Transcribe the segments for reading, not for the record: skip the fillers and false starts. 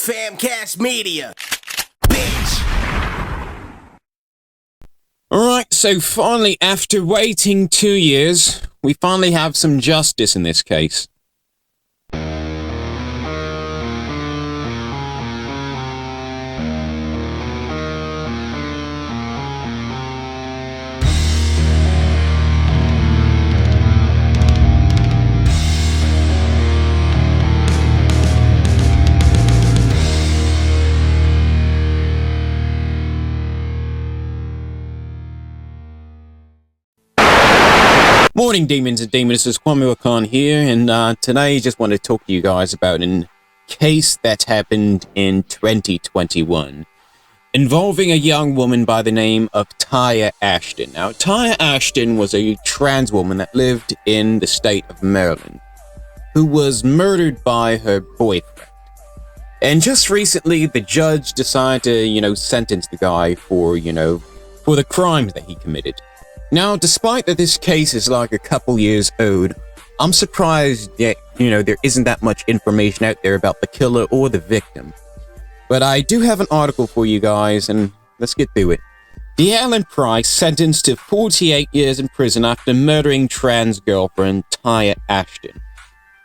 Famcast Media, bitch. Alright, so finally, after waiting 2 years, we finally have some justice in this case. Morning, demons and demons. This is Kwame Wahkan here, and today I just want to talk to you guys about a case that happened in 2021 involving a young woman by the name of Taya Ashton. Now, Taya Ashton was a trans woman that lived in the state of Maryland who was murdered by her boyfriend. And just recently, the judge decided to, sentence the guy for the crimes that he committed. Now, despite that this case is like a couple years old, I'm surprised that, there isn't that much information out there about the killer or the victim. But I do have an article for you guys, and let's get through it. DeAllen Price sentenced to 48 years in prison after murdering trans girlfriend Taya Ashton.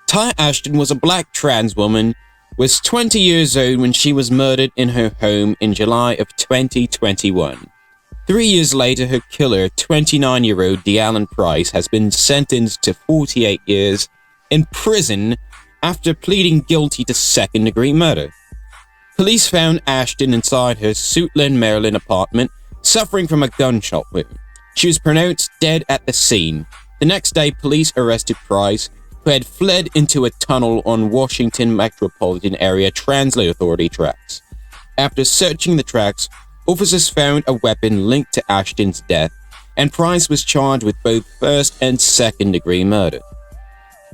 Taya Ashton was a black trans woman, was 20 years old when she was murdered in her home in July of 2021. 3 years later, her killer, 29-year-old DeAllen Price, has been sentenced to 48 years in prison after pleading guilty to second-degree murder. Police found Ashton inside her Suitland, Maryland apartment, suffering from a gunshot wound. She was pronounced dead at the scene. The next day, police arrested Price, who had fled into a tunnel on Washington Metropolitan Area Transit Authority tracks. After searching the tracks, officers found a weapon linked to Ashton's death, and Price was charged with both first and second-degree murder.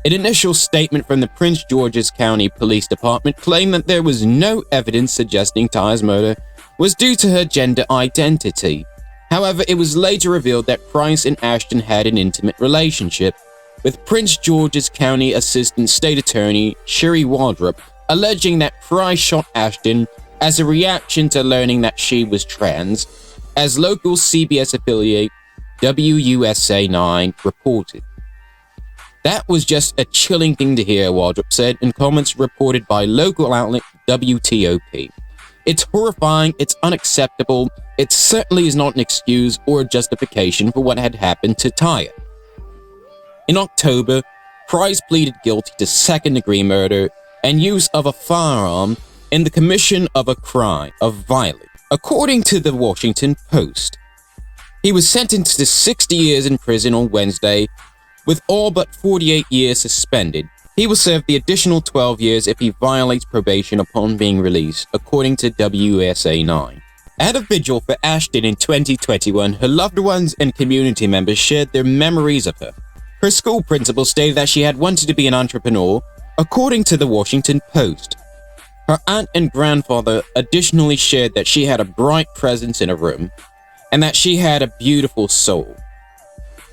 An initial statement from the Prince George's County Police Department claimed that there was no evidence suggesting Taya's murder was due to her gender identity. However, it was later revealed that Price and Ashton had an intimate relationship, with Prince George's County Assistant State Attorney Sherry Waldrop alleging that Price shot Ashton as a reaction to learning that she was trans, as local CBS affiliate WUSA 9 reported. That was just a chilling thing to hear, Waldrop said in comments reported by local outlet WTOP. It's horrifying, it's unacceptable, it certainly is not an excuse or a justification for what had happened to Taya. In October, Price pleaded guilty to second-degree murder and use of a firearm in the commission of a crime of violence, according to the Washington Post. He was sentenced to 60 years in prison on Wednesday, with all but 48 years suspended. He will serve the additional 12 years if he violates probation upon being released, according to WUSA 9. At a vigil for Ashton in 2021, her loved ones and community members shared their memories of her. Her school principal stated that she had wanted to be an entrepreneur, according to the Washington Post. Her aunt and grandfather additionally shared that she had a bright presence in a room and that she had a beautiful soul.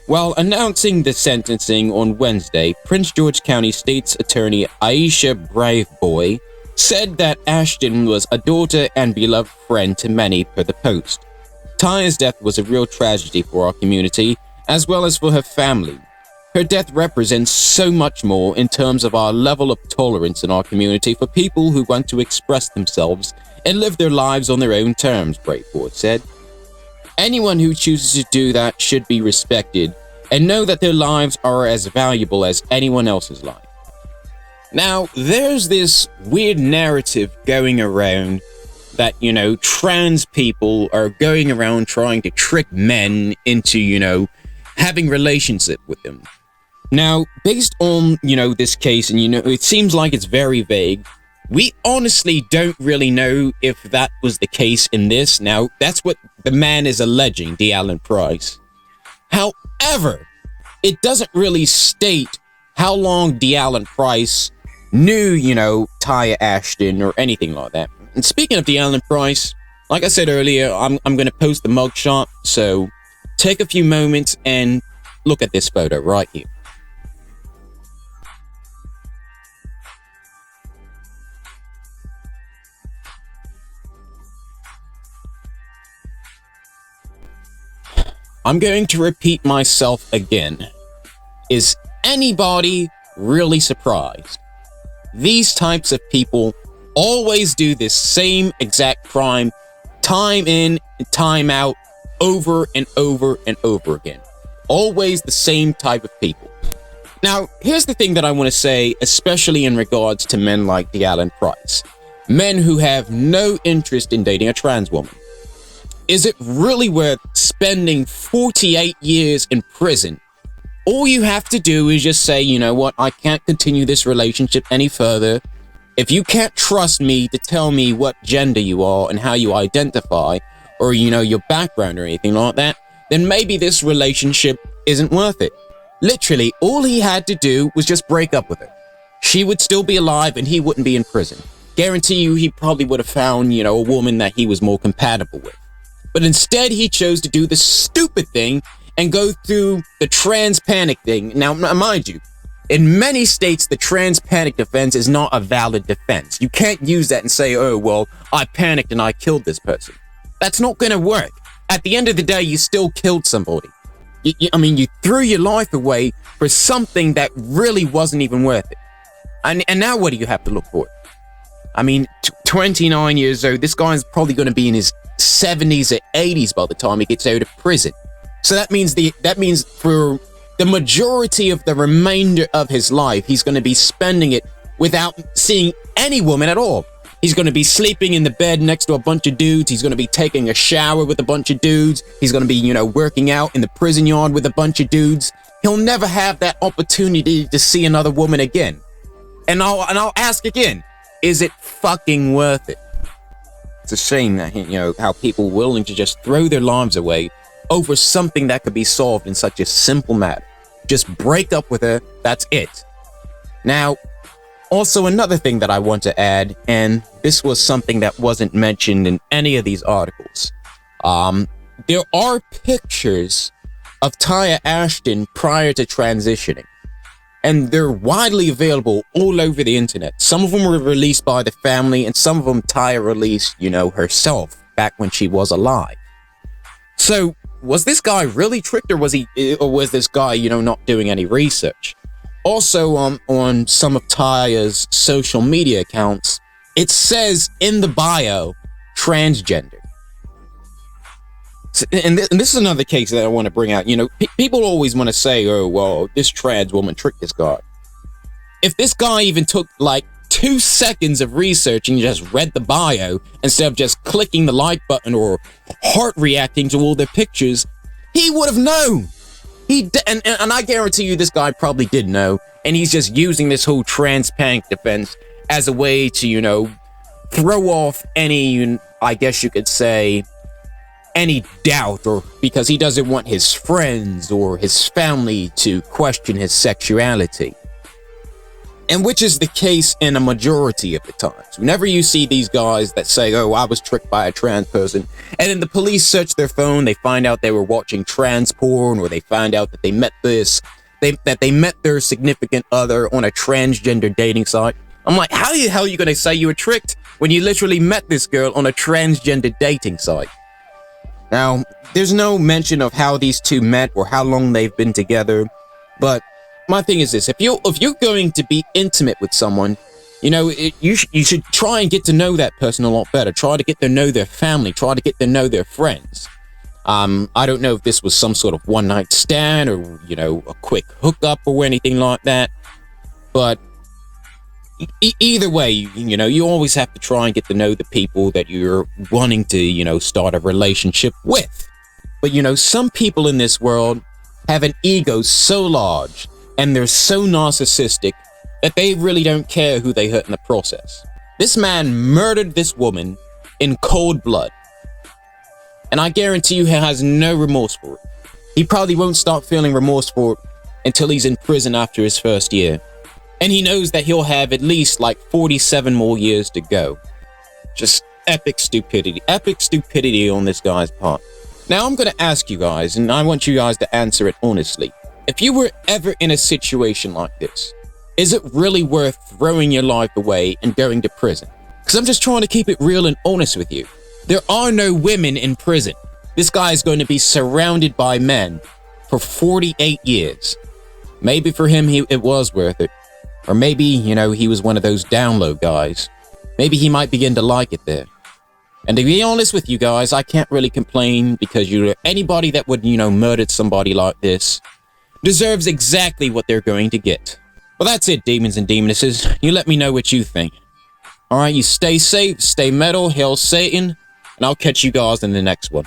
While announcing the sentencing on Wednesday, Prince George County State's Attorney Aisha Braveboy said that Ashton was a daughter and beloved friend to many per the Post. Taya's death was a real tragedy for our community as well as for her family. Her death represents so much more in terms of our level of tolerance in our community for people who want to express themselves and live their lives on their own terms, Braveboy said. Anyone who chooses to do that should be respected and know that their lives are as valuable as anyone else's life. Now, there's this weird narrative going around that, trans people are going around trying to trick men into, having relationship with them. Now, based on, this case, and, it seems like it's very vague, we honestly don't really know if that was the case in this. Now, that's what the man is alleging, DeAllen Price. However, it doesn't really state how long DeAllen Price knew, Taya Ashton or anything like that. And speaking of DeAllen Price, like I said earlier, I'm going to post the mugshot, so take a few moments and look at this photo right here. I'm going to repeat myself again. Is anybody really surprised? These types of people always do this same exact crime, time in and time out, over and over and over again. Always the same type of people. Now, here's the thing that I want to say, especially in regards to men like DeAllen Price. Men who have no interest in dating a trans woman. Is it really worth spending 48 years in prison? All you have to do is just say, you know what, I can't continue this relationship any further. If you can't trust me to tell me what gender you are and how you identify, or, you know, your background or anything like that, then maybe this relationship isn't worth it. Literally, all he had to do was just break up with her. She would still be alive and he wouldn't be in prison. Guarantee you he probably would have found, you know, a woman that he was more compatible with. But instead, he chose to do the stupid thing and go through the trans panic thing. Now, mind you, in many states, the trans panic defense is not a valid defense. You can't use that and say, oh, well, I panicked and I killed this person. That's not going to work. At the end of the day, you still killed somebody. You threw your life away for something that really wasn't even worth it. And now what do you have to look for? 29 years old, this guy's probably going to be in his 70s or 80s by the time he gets out of prison. So that means for the majority of the remainder of his life, he's going to be spending it without seeing any woman at all. He's going to be sleeping in the bed next to a bunch of dudes. He's going to be taking a shower with a bunch of dudes. He's going to be, you know, working out in the prison yard with a bunch of dudes. He'll never have that opportunity to see another woman again. And I'll ask again, is it fucking worth it? It's a shame that, you know, how people are willing to just throw their lives away over something that could be solved in such a simple matter. Just break up with her, that's it. Now, also another thing that I want to add, and this was something that wasn't mentioned in any of these articles. There are pictures of Taya Ashton prior to transitioning, and they're widely available all over the internet. Some of them were released by the family, and some of them Taya released, you know, herself back when she was alive. So, was this guy really tricked, or was this guy, you know, not doing any research? Also, on some of Taya's social media accounts, it says in the bio, transgender. And this is another case that I want to bring out. You know, people always want to say, oh, well, this trans woman tricked this guy. If this guy even took like 2 seconds of research and just read the bio instead of just clicking the like button or heart reacting to all their pictures, he would have known. And I guarantee you this guy probably did know, and he's just using this whole trans panic defense as a way to, you know, throw off any, I guess you could say, any doubt, or because he doesn't want his friends or his family to question his sexuality. And which is the case in a majority of the times. Whenever you see these guys that say, oh, I was tricked by a trans person, and then the police search their phone, they find out they were watching trans porn, or they find out that they met their significant other on a transgender dating site. I'm like, how the hell are you going to say you were tricked when you literally met this girl on a transgender dating site? Now, there's no mention of how these two met or how long they've been together, but my thing is this: if you're going to be intimate with someone, you know, you should try and get to know that person a lot better. Try to get to know their family. Try to get to know their friends. I don't know if this was some sort of one-night stand or, you know, a quick hookup or anything like that. But either way, you know, you always have to try and get to know the people that you're wanting to, you know, start a relationship with. But, you know, some people in this world have an ego so large and they're so narcissistic that they really don't care who they hurt in the process. This man murdered this woman in cold blood. And I guarantee you he has no remorse for it. He probably won't start feeling remorse for it until he's in prison after his first year. And he knows that he'll have at least like 47 more years to go. Just epic stupidity on this guy's part. Now I'm going to ask you guys, and I want you guys to answer it honestly. If you were ever in a situation like this, is it really worth throwing your life away and going to prison? Because I'm just trying to keep it real and honest with you. There are no women in prison. This guy is going to be surrounded by men for 48 years. Maybe for him, it was worth it. Or maybe, you know, he was one of those download guys. Maybe he might begin to like it there. And to be honest with you guys, I can't really complain because anybody that would, you know, murder somebody like this deserves exactly what they're going to get. Well, that's it, demons and demonesses. You let me know what you think. Alright, you stay safe, stay metal, hail Satan, and I'll catch you guys in the next one.